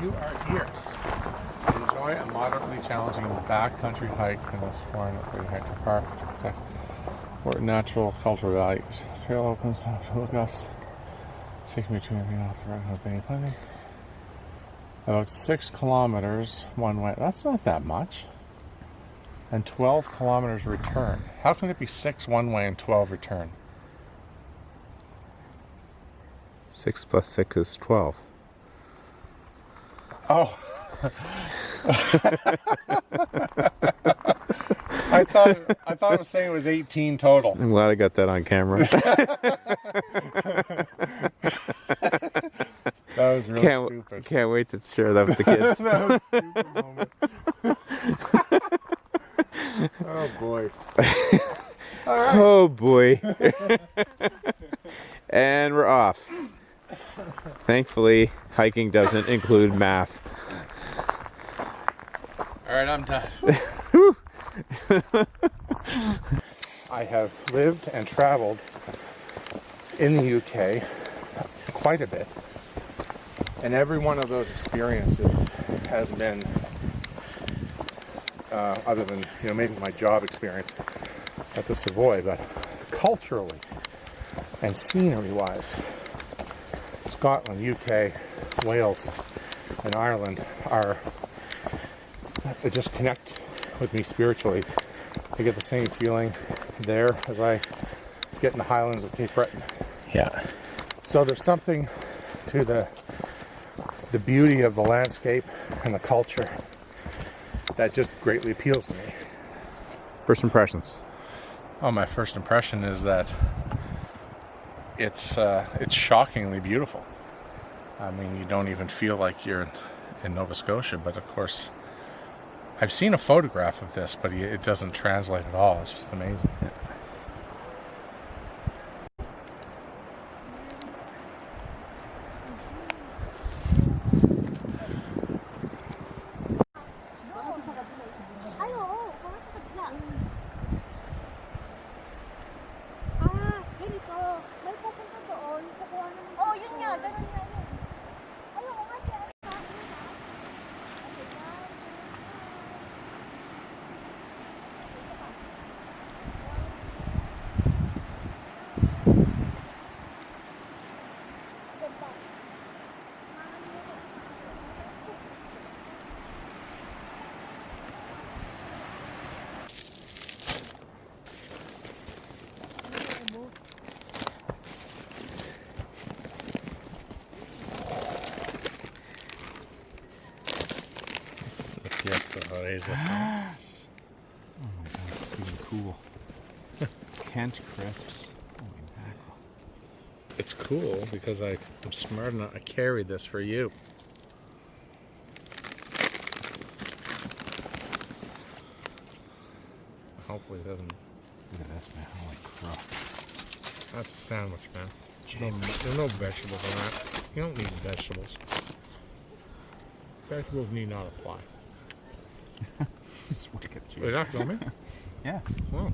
you are here to enjoy a moderately challenging backcountry hike in this 430-hectare park to protect important natural cultural values. The trail opens after look us, taking me to and off the road of Benny Planning. About 6 kilometers one way. That's not that much. And 12 kilometers return. How can it be 6 one way and 12 return? 6 plus 6 is 12. Oh. I thought it was saying it was 18 total. I'm glad I got that on camera. That was really stupid. Can't wait to share that with the kids. That was a stupid moment. Oh boy. All right. Oh boy. And we're off. Thankfully, hiking doesn't include math. All right, I'm done. I have lived and traveled in the UK quite a bit, and every one of those experiences has been, other than maybe my job experience at the Savoy, but culturally and scenery-wise, Scotland, UK, Wales, and Ireland they just connect with me spiritually. I get the same feeling there as I get in the Highlands of Cape Breton. Yeah. So there's something to the beauty of the landscape and the culture that just greatly appeals to me. First impressions. Oh, my first impression is that it's shockingly beautiful. I mean, you don't even feel like you're in Nova Scotia, but of course, I've seen a photograph of this, but it doesn't translate at all. It's just amazing. Oh my god, it's even cool. Kent crisps. Holy mackerel. It's cool because I'm smart enough. I carried this for you. Hopefully it doesn't. Look at this, man. Holy crap. That's a sandwich, man. There's no vegetables in that. You don't need vegetables. Vegetables need not apply. This is wicked. Is that filming? Yeah. Oh. Oh,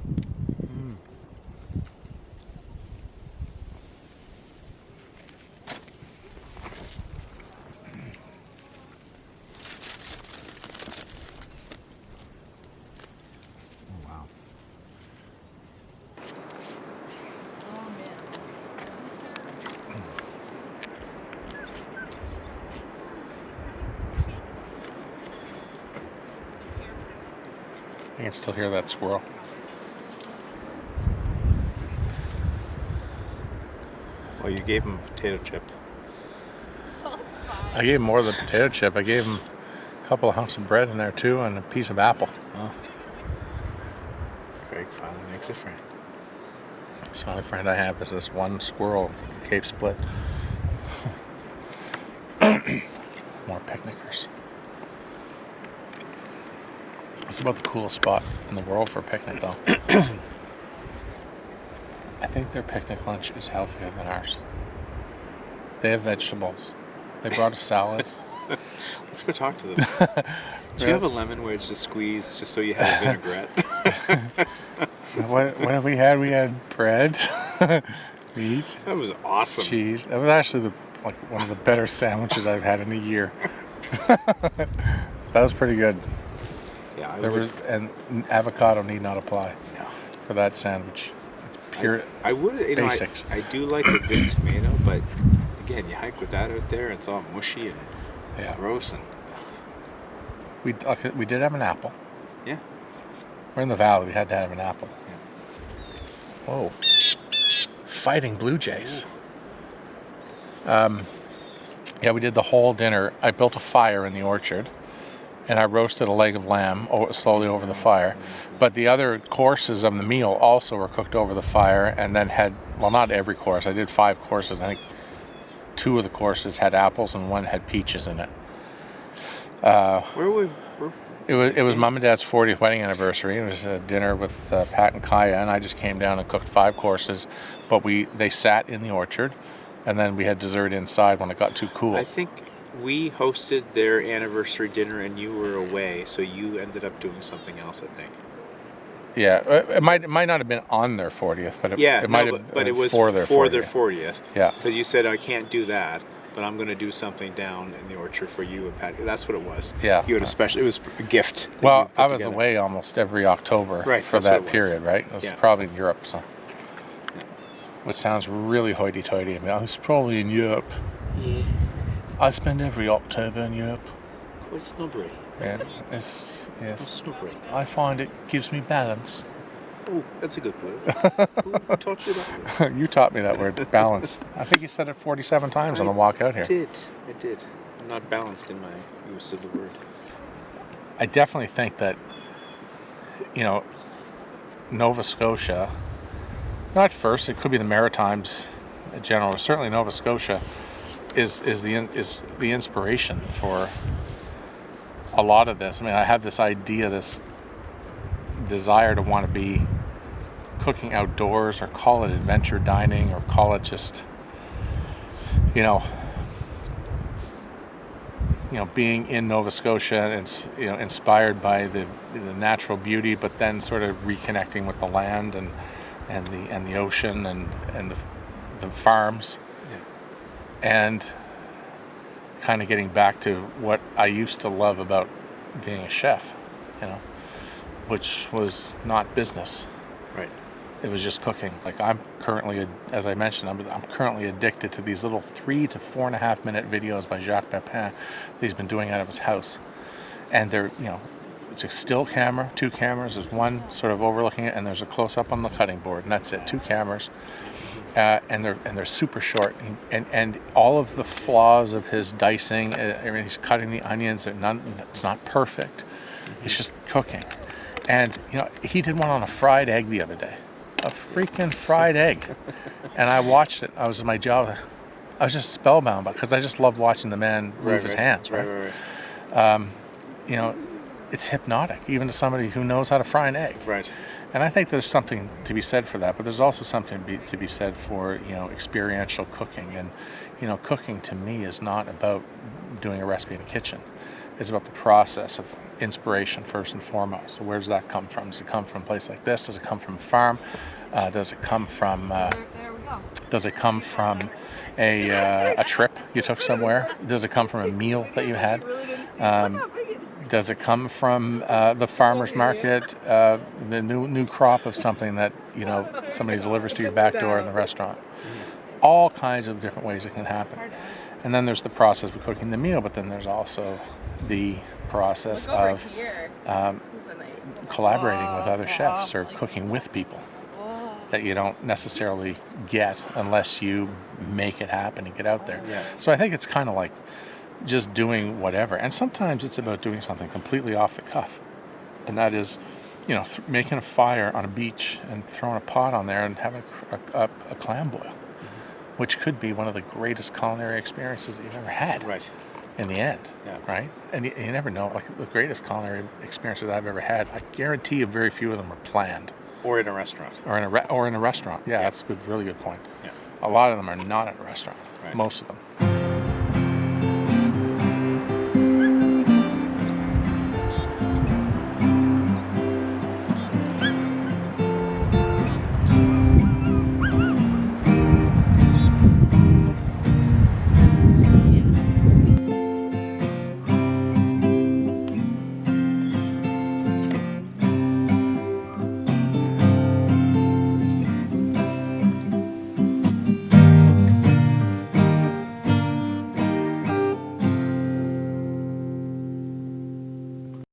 wow. I can still hear that squirrel. Well, you gave him a potato chip. I gave him more than a potato chip. I gave him a couple of hunks of bread in there too, and a piece of apple. Oh. Craig finally makes a friend. That's the only friend I have is this one squirrel, Cape Split. More picnickers. It's about the coolest spot in the world for a picnic, though. I think their picnic lunch is healthier than ours. They have vegetables. They brought a salad. Let's go talk to them. Do you have a lemon where it's just squeezed just so you have a vinaigrette? What have we had? We had bread, meat. That was awesome. Cheese. That was actually one of the better sandwiches I've had in a year. That was pretty good. Yeah, And avocado need not apply No. for that sandwich. It's pure I would, basics. I do like a good tomato, but again, you hike with that out there, and it's all mushy and gross. And We did have an apple. yeah. We're in the valley. We had to have an apple. Yeah. Whoa. Fighting blue jays. Yeah, we did the whole dinner. I built a fire in the orchard, and I roasted a leg of lamb slowly over the fire. But the other courses of the meal also were cooked over the fire, and then not every course. I did 5 courses. I think 2 of the courses had apples, and 1 had peaches in it. It was Mom and Dad's 40th wedding anniversary. It was a dinner with Pat and Kaya, and I just came down and cooked 5 courses. But they sat in the orchard, and then we had dessert inside when it got too cool. I think we hosted their anniversary dinner, and you were away, so you ended up doing something else, I think. Yeah, it might not have been on their 40th, but it might have been it was for their 40th. their 40th. Yeah. Because you said, I can't do that, but I'm going to do something down in the orchard for you and Pat. That's what it was. Yeah. You had it was a gift. Well, I was away almost every October for that period, right? It was probably in Europe, so. Yeah. Which sounds really hoity-toity. I mean, I was probably in Europe. Yeah. I spend every October in Europe. Quite snobbery. Yeah, yes. Snobbery. I find it gives me balance. Oh, that's a good word. Who taught you that word? You taught me that word, balance. I think you said it 47 times on the walk out here. I did. I'm not balanced in my use of the word. I definitely think that, Nova Scotia, not first, it could be the Maritimes in general, certainly Nova Scotia is the inspiration for a lot of this. I mean, I have this idea, this desire to want to be cooking outdoors, or call it adventure dining, or call it just, being in Nova Scotia and, inspired by the natural beauty, but then sort of reconnecting with the land and the ocean and the farms, and kind of getting back to what I used to love about being a chef, which was not business. Right. It was just cooking. Like, I'm currently, as I mentioned, I'm currently addicted to these little 3 to 4.5 minute videos by Jacques Pepin that he's been doing out of his house. And they're, it's a still camera, 2 cameras. There's one sort of overlooking it, and there's a close up on the cutting board, and that's it. 2 cameras. And they're super short, and all of the flaws of his dicing. He's cutting the onions. It's not perfect. It's just cooking. And he did one on a fried egg the other day, a freaking fried egg. And I watched it. I was in my job. I was just spellbound because I just love watching the man move his hands. Right. It's hypnotic, even to somebody who knows how to fry an egg. Right. And I think there's something to be said for that, but there's also something to be said for, experiential cooking. And, cooking to me is not about doing a recipe in a kitchen. It's about the process of inspiration first and foremost. So where does that come from? Does it come from a place like this? Does it come from a farm? Does it come from a trip you took somewhere? Does it come from a meal that you had? Does it come from the farmer's market, the new crop of something that somebody delivers to your back door in the restaurant? All kinds of different ways it can happen. And then there's the process of cooking the meal, but then there's also the process of collaborating with other chefs or cooking with people that you don't necessarily get unless you make it happen and get out there. Yeah. So I think it's kind of like just doing whatever. And sometimes it's about doing something completely off the cuff. And that is, making a fire on a beach and throwing a pot on there and having a clam boil, which could be one of the greatest culinary experiences that you've ever had. Right. In the end, Yeah. Right? And you never know. Like, the greatest culinary experiences I've ever had, I guarantee you very few of them are planned. Or in a restaurant. Or in a restaurant. Yeah, that's a really good point. Yeah. A lot of them are not at a restaurant. Right. Most of them.